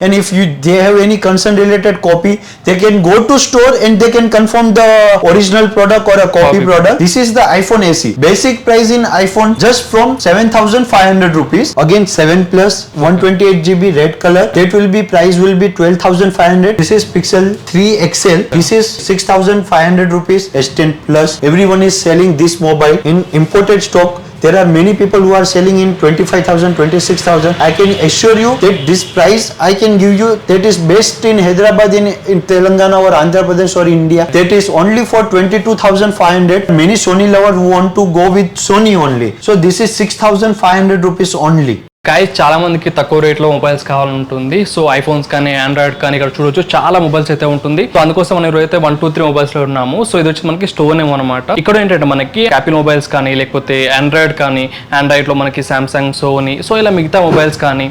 And if they have any concern related copy, they can go to store and they can confirm the original product or a copy product. This is the iPhone SE. Basic price in iPhone just from 7,500 rupees. Again 7 plus 128 GB red color. That will be price will be 12,500. This is Pixel 3 XL. This is 6,500 rupees. S10 plus. Everyone is selling this mobile in imported stock. There are many people who are selling in 25,000, 26,000. I can assure you that this price I can give you, that is based in Hyderabad, in Telangana or Andhra Pradesh or India. That is only for 22,500. Many Sony lovers who want to go with Sony only. So this is 6,500 rupees only. Guys చాలా మందికి తక్కువ రేట్లో mobiles కావాలంటుంది. So iPhones కానీ Android కానీ ఇక్కడ చూడొచ్చు చాలా mobiles అయితే ఉంటుంది. సో అందుకోసం మనం అయితే 1, 2, 3 మొబైల్స్ లో ఉన్నాము. సో ఇది వచ్చి మనకి స్టోర్ నేమ్ అనమాట. ఇక్కడ ఏంటంటే మనకి యాపిల్ మొబైల్స్ కానీ లేకపోతే ఆండ్రాయిడ్ కానీ, ఆండ్రాయిడ్ లో మనకి సామ్సంగ్, సోనీ, సో ఇలా మిగతా మొబైల్స్ కానీ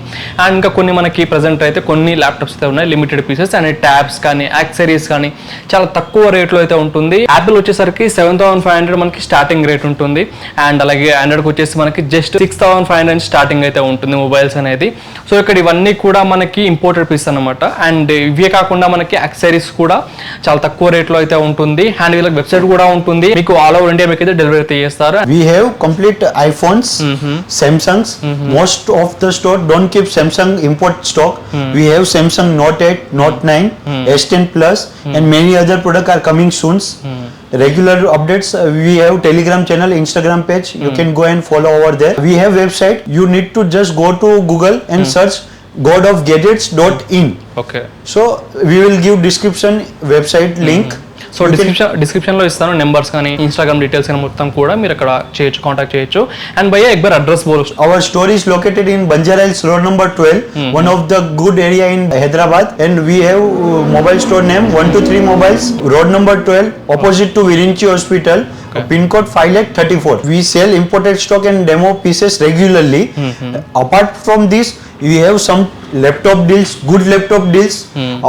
అండ్ ఇంకా కొన్ని మనకి ప్రెసెంట్ అయితే కొన్ని ల్యాప్టాప్స్ అయితే ఉన్నాయి, లిమిటెడ్ పీసెస్ అండ్ ట్యాబ్స్ కానీ యాక్సెసరీస్ కానీ చాలా తక్కువ రేట్లో అయితే ఉంటుంది. యాపిల్ వచ్చేసరికి 7,500 మనకి స్టార్టింగ్ రేట్ ఉంటుంది అండ్ అలాగే ఆండ్రాయిడ్కి వచ్చేసి మనకి జస్ట్ 6,500 స్టార్టింగ్ అయితే ఉంటుంది మొబైల్స్ అనేది. సో ఇక్కడ ఇవన్నీ కూడా మనకి ఇంపోర్టెడ్ పీస్ అనమాట. అండ్ ఇవే కాకుండా మనకి యాక్సెసరీస్ కూడా చాలా తక్కువ రేట్లో అయితే ఉంటుంది అండ్ వీళ్ళకి వెబ్సైట్ కూడా ఉంటుంది. మీకు ఆల్ ఓవర్ ఇండియా మీకు అయితే డెలివరీ అయితే చేస్తారు. We have complete iPhones, Samsungs. Most of the store don't keep Samsung import stock. We have Samsung Note 8, Note 9, S10 Plus and many other products are coming soon. Regular updates. We have Telegram channel, Instagram page. You can go and follow over there. We have website. You need to just go to Google and search godofgadgets.in. Okay. So we will give description website link. So description లో ఇస్తాను numbers కానీ Instagram details కానీ మొత్తం కూడా మీరు అక్కడ చేయొచ్చు, contact చేయొచ్చు. అండ్ భయ్యా ఎక్ బార్ అడ్రస్ బోలో. Our store is located in Banjara Hills road number 12, one of the good area in Hyderabad, and we have mobile store name 123 mobiles, road number 12 opposite to Virinchi Hospital. Pin code 5834. We sell imported stock and demo pieces regularly. Apart from this, we have some laptop deals, good laptop deals.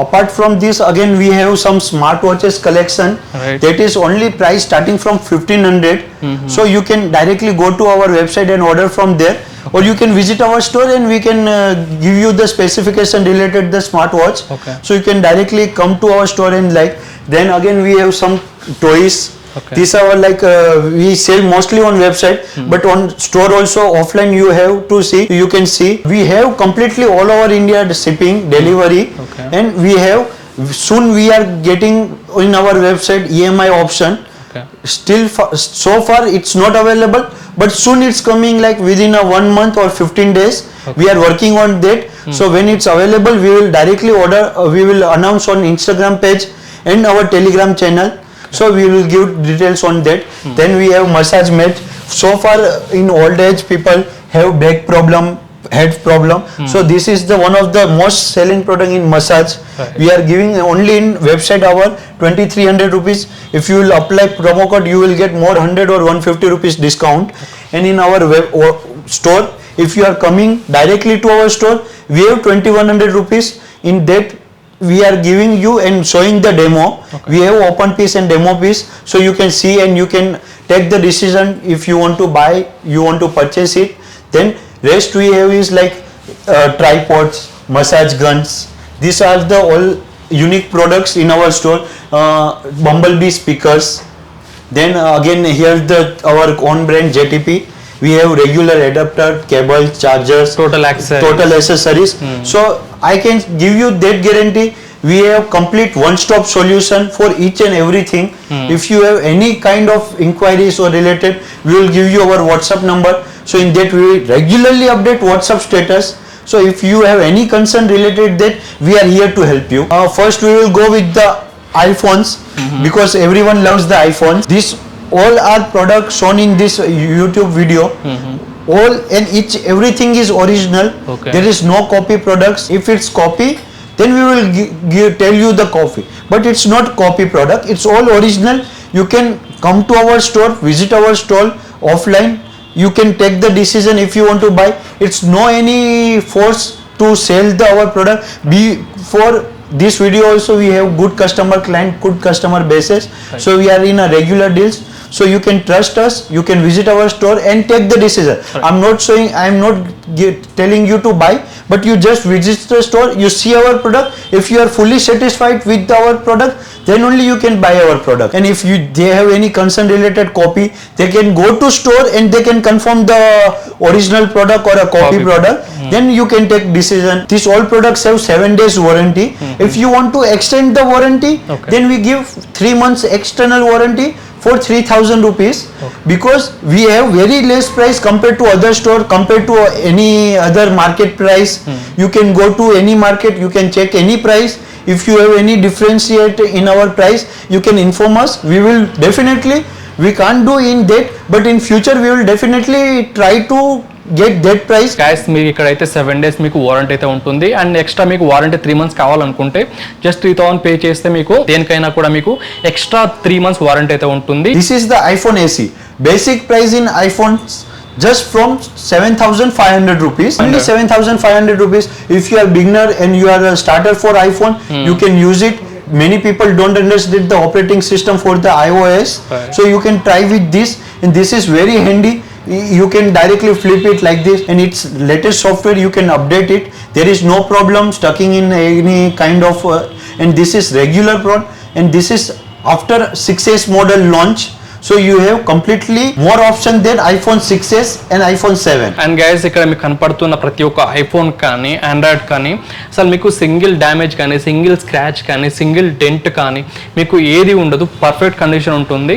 Apart from this, again we have some smartwatches collection. Right. That is only price starting from 1,500. So you can directly go to our website and order from there, or you can visit our store and we can give you the specification related the smartwatch. Okay. So you can directly come to our store and like. Then again we have some toys. Okay. These are like we sell mostly on website, but on store also offline you have to see. You can see we have completely all over India the shipping delivery, and we have soon we are getting in our website EMI option. Okay. Still so far it's not available, but soon it's coming like within a 1 month or 15 days. We are working on that. So when it's available, we will directly order. We will announce on Instagram page and our Telegram channel. So we will give details on that. Then we have massage mat. So far in old age people have back problem, head problem. So this is the one of the most selling product in massage. Right. We are giving only in website our 2,300 rupees. If you will apply promo code, you will get more 100 or 150 rupees discount. And in our store, if you are coming directly to our store, we have 2,100 rupees. In that we are giving you and showing the demo. Okay. We have open piece and demo piece, so you can see and you can take the decision if you want to buy, you want to purchase it. Then rest we have is like tripods, massage guns. These are the all unique products in our store. Bumblebee speakers. Then again here our own brand JTP. We have regular adapter, cable, chargers, total accessories. So I can give you that guarantee. We have complete one-stop solution for each and everything. If you have any kind of inquiries or related, we will give you our WhatsApp number. So in that we will regularly update WhatsApp status. So if you have any concern related that, we are here to help you. First we will go with the iPhones, because everyone loves the iPhones. This all are products shown in this YouTube video. All and each everything is original. Okay. There is no copy products. If it's copy, then we will tell you the copy, but it's not copy product. It's all original. You can come to our store, visit our store offline. You can take the decision if you want to buy. It's no any force to sell our product. Before this video also we have good customer client, good customer basis. Right. So we are in a regular deals. So you can trust us, you can visit our store and take the decision. I'm not telling you to buy, but you just visit the store, you see our product. If you are fully satisfied with our product, then only you can buy our product. And if they have any concern related copy, they can go to store and they can confirm the original product or a copy product. Then you can take decision. These all products have 7 days warranty. If you want to extend the warranty, then we give 3 months external warranty for 3,000 rupees, because we have very less price compared to other store, compared to any other market price. You can go to any market, you can check any price. If you have any differentiate in our price, you can inform us. We will definitely, we can't do in that, but in future we will definitely try to get that price. Guys మీకు ఇక్కడైతే 7 days మీకు warranty అయితే ఉంటుంది, and extra మీకు warranty 3 months కావాలనుకుంటే just 3,000 pay చేస్తే మీకు దేనికైనా కూడా మీకు ఎక్స్ట్రా 3 months వారంటీ అయితే ఉంటుంది. This is the iPhone AC. Basic price in iPhones just from 7,500 rupees. Only 7,500 rupees. If you are beginner and you are a starter for iPhone, you can use it. Many people don't understand the operating system for the iOS, so you can try with this, and this is very handy. You can directly flip it like this, and it's latest software, you can update it. There is no problem stucking in any kind of and this is regular prod, and this is after 6s model launch. So you have completely more option than iPhone 6s and iPhone 7. And guys ఇక్కడ మీకు కనపడుతున్న ప్రతి ఒక్క iPhone కానీ Android కానీ అసలు మీకు single damage కానీ సింగిల్ స్క్రాచ్ కానీ సింగిల్ డెంట్ కానీ మీకు ఏది ఉండదు, పర్ఫెక్ట్ కండిషన్ ఉంటుంది.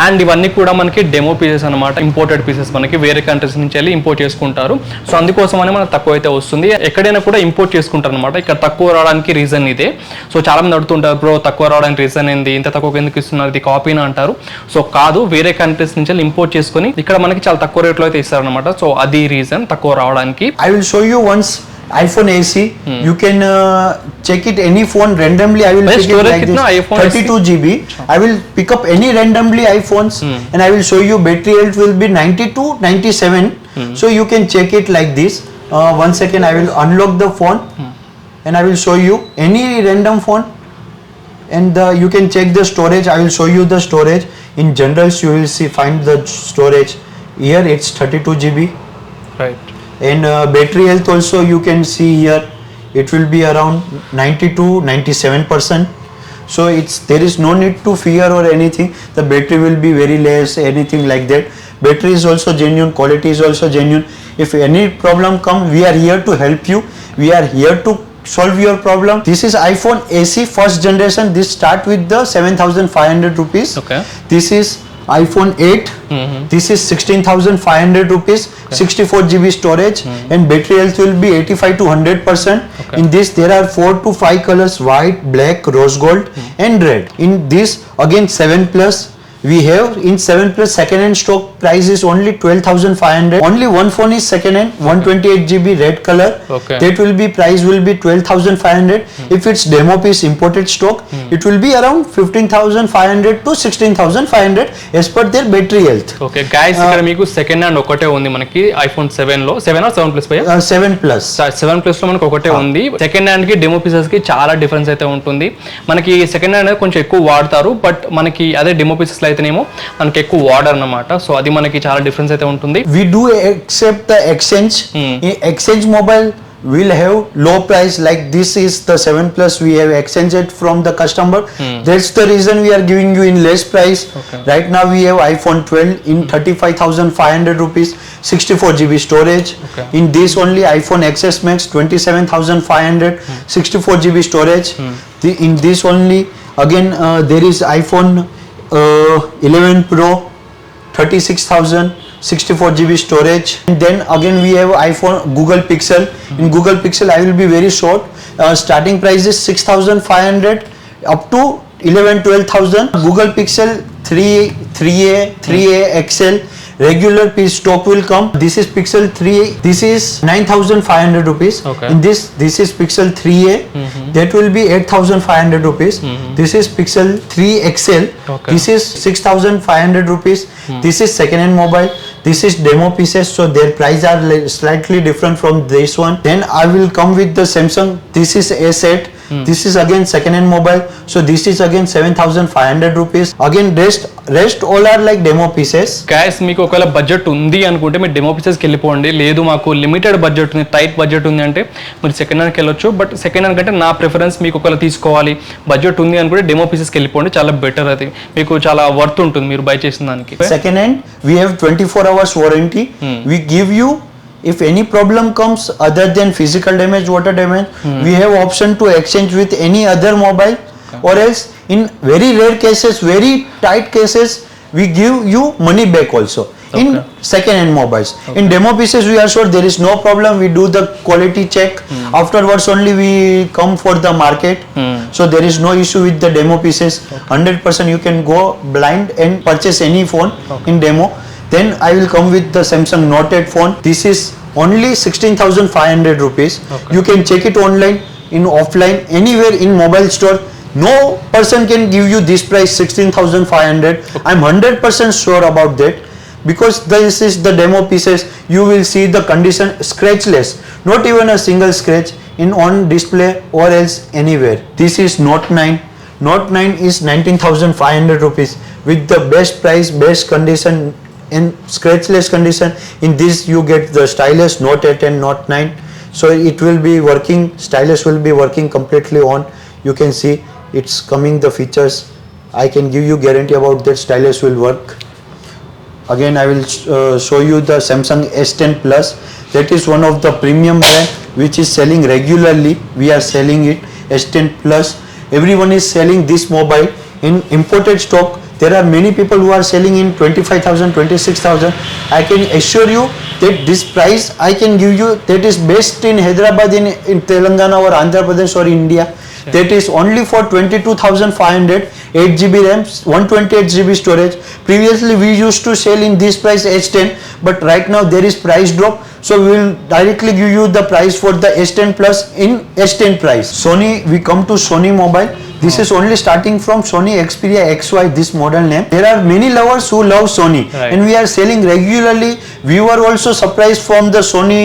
అండ్ ఇవన్నీ కూడా మనకి డెమో పీసెస్ అనమాట, ఇంపోర్టెడ్ పీసెస్ మనకి వేరే కంట్రీస్ నుంచి వెళ్ళి ఇంపోర్ట్ చేసుకుంటారు. సో అందుకోసమని మనకు తక్కువ అయితే వస్తుంది. ఎక్కడైనా కూడా ఇంపోర్ట్ చేసుకుంటారు అనమాట. ఇక్కడ తక్కువ రావడానికి రీజన్ ఇదే. సో చాలా మంది అడుగుతుంటారు, బ్రో తక్కువ రావడానికి రీజన్ ఏంది, ఇంత తక్కువ ఎందుకు ఇస్తున్నారు, ఇది కాపీనా అంటారు. సో కాదు, వేరే కంట్రీస్ నుంచి ఇంపోర్ట్ చేసుకొని ఇక్కడ మనకి చాలా తక్కువ రేట్లో అయితే ఇస్తారనమాట. సో అది రీజన్ తక్కువ రావడానికి. I will show you once iPhone AC. You can check it any phone randomly. I will pick it like this. 32 GB. I will pick up any randomly iPhones and I will show you battery health will be 90 to 97. So you can check it like this. 1 second, I will unlock the phone and I will show you any random phone, and you can check the storage. I will show you the storage. In generals, you will find the storage here. It's 32 GB. Right. And battery health also you can see here. It will be around 90 to 97%. So there is no need to fear or anything. The battery will be very less, anything like that. Battery is also genuine. Quality is also genuine. If any problem come, we are here to help you. We are here to solve your problem. This is iPhone AC first generation. This start with the 7,500 rupees. Okay. This is iPhone 8. This is 16,500 rupees. 64 GB storage, and battery health will be 85 to 100%. In this there are 4 to 5 colors: white, black, rose gold and red. In this again 7 plus. We have in 7 plus second hand stock price is only 12,500. Only one phone is second hand, 128 GB red color. Okay. That will be price will be 12,500. If it's demo piece imported stock, it will be around 15,500 to 16,500 as per their battery health. Okay guys, ఇక్కడ మీకు second hand ఒకటే ఉంది మనకి iPhone 7 లో. 7 are 7 plus 7 plus. 7 plus లో మనకి ఒకటే ఉంది. సెకండ్ హ్యాండ్ కి డెమో పీసెస్ కి చాలా డిఫరెన్స్ అయితే ఉంటుంది. మనకి సెకండ్ హ్యాండ్ కొంచెం ఎక్కువ వాడతారు, బట్ మనకి అదే డెమో పీసెస్ లో అయితేనేమో మనకి ఎక్కువ వాడర్ అన్నమాట. సో అది మనకి చాలా డిఫరెన్స్ అయితే ఉంటుంది. We do accept the exchange. In exchange mobile will have low price, like this is the 7 plus. We have exchanged from the customer. That's the reason we are giving you in less price. Right now we have iPhone 12 in 35,500 rupees, 64 GB storage. In this only iPhone XS Max 27,500, 64 GB storage. In this only again there is iPhone 11 Pro, 36,000, 64 GB storage. And then again we have iPhone Google Pixel. In Google Pixel I will be very short. Starting price is 6,500 up to 11-12,000. Google Pixel 3a, 3a XL regular piece stock will come. This is Pixel 3a. This is 9,500 rupees. In this is Pixel 3a. That will be 8,500 rupees. This is Pixel 3 XL. This is 6,500 rupees. This is second hand mobile. This is demo pieces, so their price are slightly different from this one. Then I will come with the Samsung. This is A7. This is again second hand mobile, so this is again 7,500 rupees. Again rest all are like demo pieces. Guys మీకు ఒకవేళ budget ఉంది అనుకుంటే మీరు demo పీసెస్కి వెళ్ళిపోండి. లేదు మాకు limited budget ఉంది, tight budget ఉంది అంటే మీరు సెకండ్ హ్యాండ్కి వెళ్ళొచ్చు. బట్ సెకండ్ హ్యాండ్ కంటే నా ప్రిఫరెన్స్ మీకు ఒకవేళ తీసుకోవాలి బడ్జెట్ ఉంది అనుకుంటే డెమో పీసెస్కి వెళ్ళిపోండి, చాలా బెటర్. అది మీకు చాలా వర్త్ ఉంటుంది మీరు బై చేసిన దానికి. Second hand, we have 24 hours warranty. We give you, if any problem comes other than physical damage, water damage, we have option to exchange with any other mobile, or else in very rare cases, very tight cases, we give you money back also in second hand mobiles. In demo pieces we are sure there is no problem, we do the quality check, afterwards only we come for the market. So there is no issue with the demo pieces. 100% you can go blind and purchase any phone in demo. Then I will come with the Samsung Note 8 phone. This is only 16,500 rupees. You can check it online, in offline, anywhere in mobile store. No person can give you this price 16,500. I'm 100% sure about that, because this is the demo pieces. You will see the condition scratchless, not even a single scratch in on display or else anywhere. This is Note 9. Note 9 is 19,500 rupees with the best price, best condition, in scratchless condition. In this you get the stylus Note 8 and Note 9, so it will be working, stylus will be working completely on. You can see it's coming the features. I can give you guarantee about that stylus will work. Again I will show you the Samsung S10 Plus. That is one of the premium brand which is selling regularly. We are selling it, S10 Plus. Everyone is selling this mobile in imported stock. There are many people who are selling in 25,000, 26,000. I can assure you that this price I can give you, that is best in Hyderabad, in Telangana or Andhra Pradesh or India. That is only for 22,500, 8 GB RAM, 128 GB storage. Previously we used to sell in this price S10, but right now there is price drop, so we will directly give you the price for the S10 Plus in S10 price. Sony, we come to Sony mobile. This is only starting from Sony Xperia XY, this model name. There are many lovers who love Sony, and we are selling regularly. We were also surprised from the Sony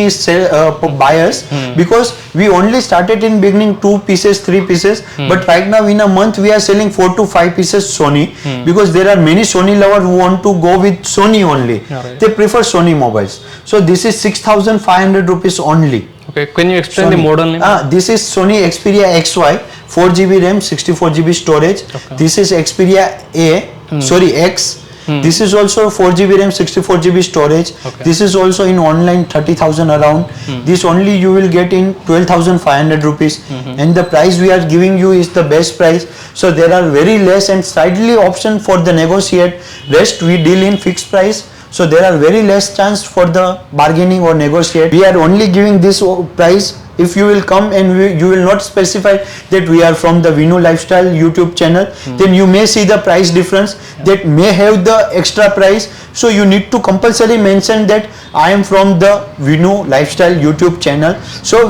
buyers, because we only started in beginning 2 pieces, 3 pieces, but right now in a month we are selling 4 to 5 pieces Sony, because there are many Sony lovers who want to go with Sony only. They prefer Sony mobiles. So this is 6,500 rupees only. Okay, can you explain the model name? This is Sony Xperia XY, 4 GB RAM, 64 GB storage. This is Xperia X. This is also 4 GB RAM, 64 GB storage. This is also in online 30,000 around. This only you will get in 12,500 rupees. And the price we are giving you is the best price. So there are very less and slightly option for the negotiate. Rest we deal in fixed price. So there are very less chance for the bargaining or negotiate. We are only giving this price if you will come and you will not specify that we are from the Vinu Lifestyle YouTube channel. Then you may see the price difference that may have the extra price. So you need to compulsory mention that I am from the Vinu Lifestyle YouTube channel. So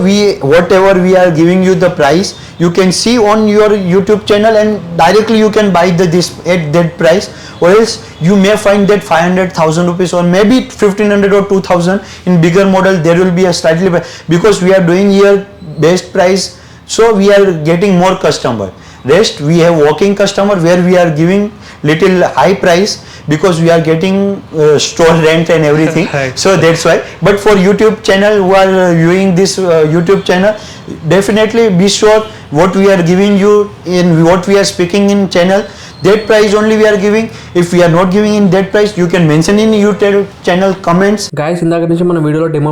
whatever we are giving you the price, you can see on your YouTube channel, and directly you can buy this at that price. Or else you may find that 500,000 rupees or maybe 1,500 or 2,000 in bigger model. There will be a slightly, because we are doing here best price, so we are getting more customer. Rest we have walking customer where we are giving little high price, because we are getting store rent and everything. So that's why. But for YouTube channel who are viewing this YouTube channel, definitely be sure what we are giving you in what we are speaking in channel, that price only we are giving. If we are not giving in that price, you can mention in YouTube channel comments. Guys ఇందాక నుంచి మన వీడియోలో demo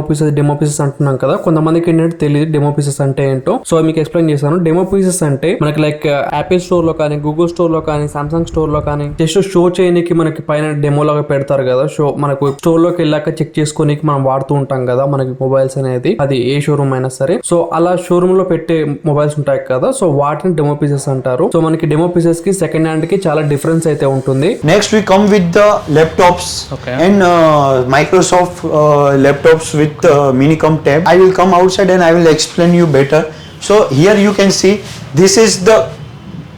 pieces అంటున్నాం కదా, కొంతమందికి ఏంటంటే తెలియదు demo pieces అంటే ఏంటో. సో మీకు ఎక్స్ప్లెయిన్ చేస్తాను. డెమో పీసెస్ అంటే మనకి లైక్ యాపిల్ స్టోర్ లో కానీ, గూగుల్ స్టోర్ లో కానీ, సామ్సంగ్ స్టోర్ లో కానీ జస్ట్ షో చేయడానికి మనకి పైన డెమో లాగా పెడతారు కదా. షో మనకు స్టోర్ లోకి వెళ్ళాక చెక్ చేసుకోనికి మనం వాడుతూ ఉంటాం కదా మనకి మొబైల్స్ అనేది, అది ఏ షోరూమ్ అయినా సరే. సో అలా షోరూమ్ లో పెట్టే మొబైల్స్ ఉంటాయి కదా, సో వాటిని డెమో పీసెస్ అంటారు. సో మనకి డెమో పీసెస్ కి సెకండ్ హ్యాండ్ కి చాలా డిఫరెన్స్ అయితే ఉంటుంది. Next we come with the laptops and Microsoft laptops with Minicom tab. I will come outside and I will explain you better. So here you can see, this is the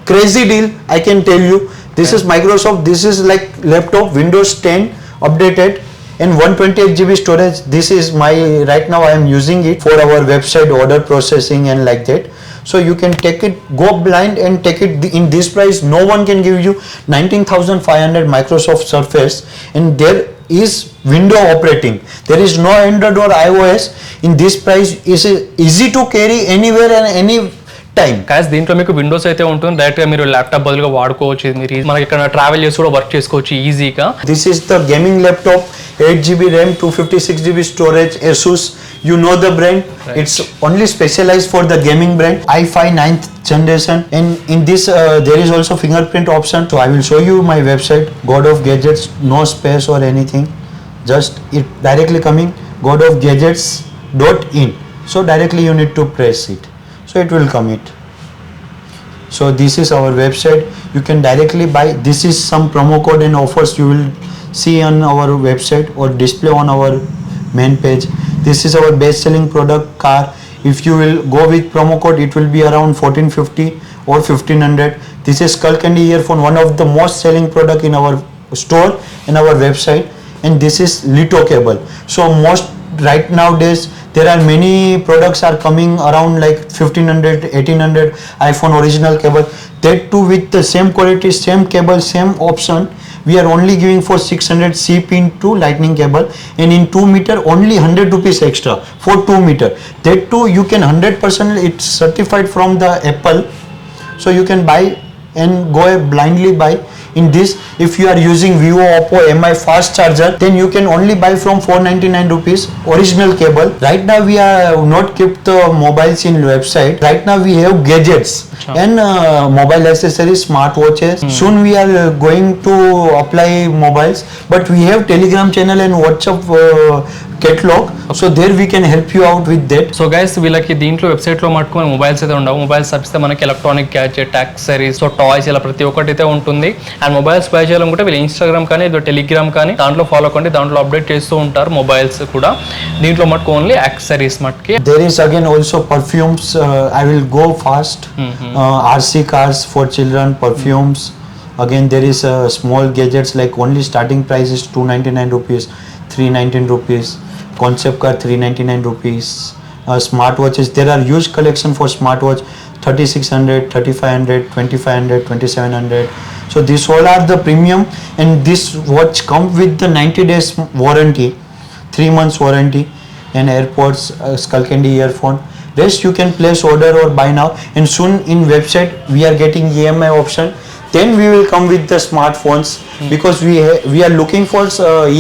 crazy deal, I can tell you. This is Microsoft, this is like laptop Windows 10 updated and 128 GB storage. This is my, right now I am using it for our website order processing and like that. So you can take it, go blind and take it in this price. No one can give you 19,500 Microsoft Surface, and there is window operating. There is no Android or iOS. In this price is easy to carry anywhere and any time. Guys దీంట్లో మీకు Windows అయితే ఉంటుంది, direct గా మీరు laptop బదులుగా వాడుకోవచ్చు. ఇది మీరు మనకి ఇక్కడ ట్రావెల్ చేసి కూడా వర్క్ చేసుకోవచ్చు ఈజీగా. This is the gaming laptop, 8GB RAM, 256GB storage, Asus. You know the brand. Right. It's only specialized for the gaming brand. i5 9th generation, and in this there is also fingerprint option. So I will show you my website, God of Gadgets, no space or anything. Just it directly coming godofgadgets.in. So directly you need to press it. So it will come it. So this is our website. You can directly buy. This is some promo code and offers you will see on our website or display on our main page. This is our best selling product, car. If you will go with promo code, it will be around 1450 or 1500. This is Skull Candy earphone, one of the most selling product in our store and our website. And this is litho cable. So most right nowadays there are many products are coming around like 1500, 1800 iPhone original cable. That too with the same quality, same cable, same option. We are only giving for 600 C pin to lightning cable, and in 2 meter only 100 rupees extra for 2 meter. That too you can 100% it's certified from the Apple. So you can buy and go blindly buy. In this, if you are using Vivo, Oppo, MI fast charger, then you can only buy from 499 rupees original cable. Right now we are not kept the mobiles in website. Right now we have gadgets and mobile accessories, smartwatches. Soon we are going to apply mobiles, but we have Telegram channel and WhatsApp catalog. So there we can help you out with that. So guys వీళ్ళకి దీంట్లో website లో మట్టుకుని mobiles అయితే ఉండవు. Mobiles తప్పిస్తే మనకి electronic gadget, accessories, so toys ఇలా ప్రతి ఒక్కటి అయితే ఉంటుంది. అండ్ మొబైల్స్ బై చేయాలనుకుంటే వీళ్ళు ఇన్స్టాగ్రామ్ కానీ టెలిగ్రామ్ కానీ దాంట్లో ఫాలో కండి, దాంట్లో అప్డేట్ చేస్తూ ఉంటారు మొబైల్స్ కూడా. దీంట్లో మటుకు ఓన్లీ యాక్సెసరీస్ మట్టుకి. There is again also perfumes. I will go fast. RC cars for children, perfumes. Again there is small gadgets like only starting price is 299 rupees, 319 rupees. Concept car 399 rupees. Smartwatches, there are huge collection for smartwatch, 3600, 3500, 2500, 2700. So these all are the premium, and this watch comes with the 90 days warranty, 3 months warranty, and AirPods, Skull Candy earphone. Rest you can place order or buy now, and soon in website we are getting EMI option. Then we will come with the smartphones, because we are looking for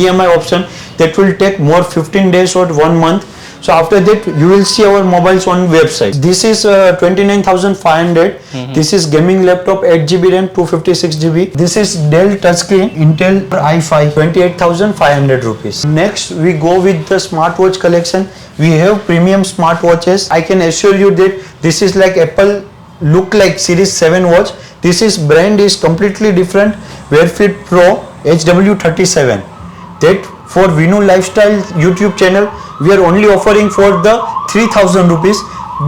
EMI option that will take more 15 days or 1 month. So after that you will see our mobiles on website. This is 29,500. This is gaming laptop, 8GB RAM, 256GB. This is Dell touchscreen, Intel i5, 28,500 rupees. Next we go with the smartwatch collection. We have premium smartwatches. I can assure you that this is like Apple look like Series 7 watch. This is brand is completely different. Wear Fit Pro HW37. That for Vinu Lifestyle YouTube channel we are only offering for the 3,000 rupees.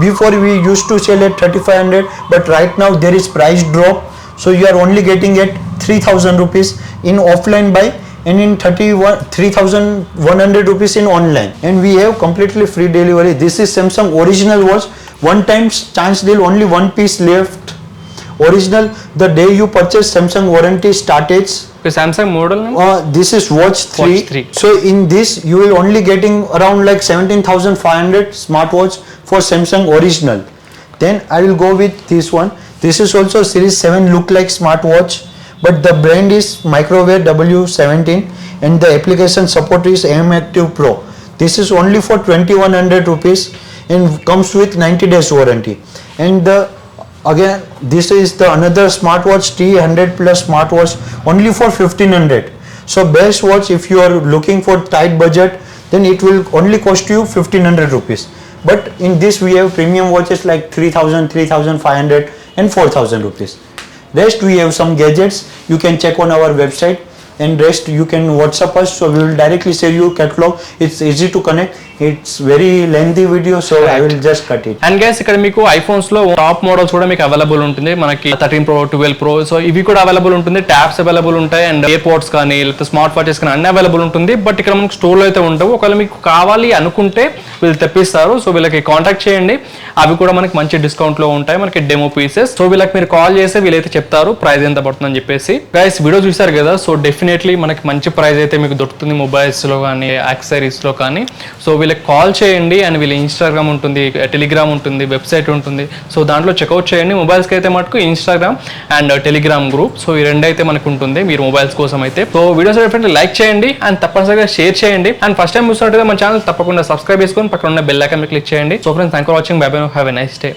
Before we used to sell at 3,500, but right now there is price drop. So you are only getting at 3,000 rupees in offline buy, and in 3,100 rupees in online. And we have completely free delivery. This is Samsung original watch. One time chance deal, only one piece left. Original, the day you purchase Samsung warranty started. Samsung model This is watch 3. Watch 3. So in this you will only getting around like 17,500 smartwatch for Samsung original. Then I will go with this one. This is also Series 7 look like smartwatch, but the brand is Microwave W17, and the application support is AM Active Pro. This is only for 2,100 rupees and comes with 90 days warranty. And the again this is the another smartwatch T100 plus smartwatch only for 1,500. So best watch if you are looking for tight budget, then it will only cost you 1,500 rupees. But in this we have premium watches like 3,000, 3,500 and 4,000 rupees. Rest we have some gadgets you can check on our website, and rest you can WhatsApp us, so we will directly share you catalog. It's easy to connect. It's very lengthy video, so I will just cut it. And guys ఇక్కడ మీకు iPhones లో top models కూడా మీకు available ఉంటుంది. మనకి 13 Pro, 12 Pro, so ఇవి కూడా available ఉంటుంది. ట్యాబ్స్ అవైలబుల్ ఉంటాయి, అండ్ ఎయిర్పోర్ట్స్ కానీ లేకపోతే స్మార్ట్ వాచెస్ కానీ అన్ని అవైలబుల్ ఉంటుంది. బట్ ఇక్కడ మనకు స్టోర్ లో అయితే ఉండవు. ఒకవేళ మీకు కావాలి అనుకుంటే వీళ్ళు తెప్పిస్తారు. సో వీళ్ళకి కాంటాక్ట్ చేయండి. అవి కూడా మనకి మంచి డిస్కౌంట్ లో ఉంటాయి మనకి డెమో పీసెస్. సో వీళ్ళకి మీరు కాల్ చేస్తే వీళ్ళైతే చెప్తారు ప్రైస్ ఎంత పడుతుందని చెప్పేసి. గైస్ వీడియో చూసారు కదా, సో డెఫినెట్లీ మనకి మంచి ప్రైస్ అయితే మీకు దొరుకుతుంది మొబైల్స్ లో కానీ యాక్సెసరీస్ లో కానీ. సో వీళ్ళకి కాల్ చేయండి అండ్ వీళ్ళ ఇన్స్టాగ్రామ్ ఉంటుంది, టెలిగ్రామ్ ఉంటుంది, వెబ్సైట్ ఉంటుంది. సో దాంట్లో చెక్అవుట్ చేయండి. మొబైల్స్కి అయితే మటుకు Instagram and Telegram group, so ఈ రెండైతే మనకు ఉంటుంది మీరు మొబైల్స్ కోసం అయితే. సో వీడియోస్ డెఫినెట్లీ లైక్ చేయండి అండ్ తప్పనిసరిగా షేర్ చేయండి. అండ్ ఫస్ట్ టైం చూస్తున్నట్టు మన ఛానల్ తప్పకుండా సబ్స్క్రైబ్ చేసుకొని పక్కన ఉన్న బెల్ ఐకాన్ క్లిక్ చేయండి. So friends thanks for watching. By by, have a nice day.